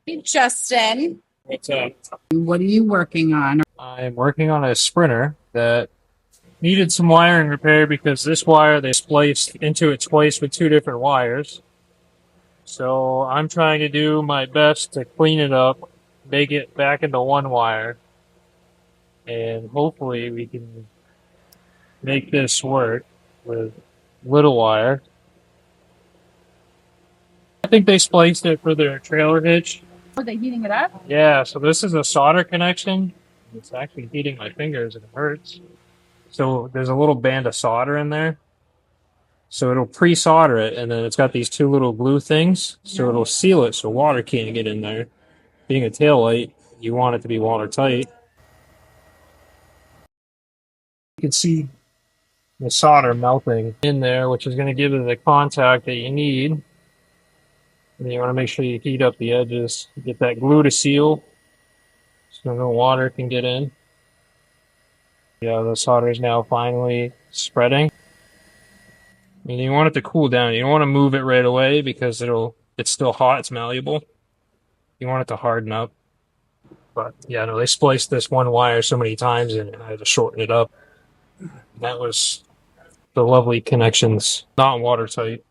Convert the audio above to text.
Hey, Justin. What's up? What are you working on? I'm working on a sprinter that needed some wiring repair because this wire they spliced into its place with two different wires. So I'm trying to do my best to clean it up, make it back into one wire, and hopefully we can make this work with little wire. I think they spliced it for their trailer hitch. Are they heating it up? Yeah, so this is a solder connection. It's actually heating my fingers and it hurts. So there's a little band of solder in there. So it'll pre-solder it, and then it's got these two little glue things, so it'll seal it so water can't get in there. Being a tail light, you want it to be watertight. You can see the solder melting in there, which is going to give it the contact that you need. And then you want to make sure you heat up the edges, get that glue to seal, so no water can get in. Yeah, the solder is now finally spreading. And you want it to cool down. You don't want to move it right away because it's still hot, it's malleable. You want it to harden up. But yeah, no, they spliced this one wire so many times and I had to shorten it up. That was the lovely connections, not watertight.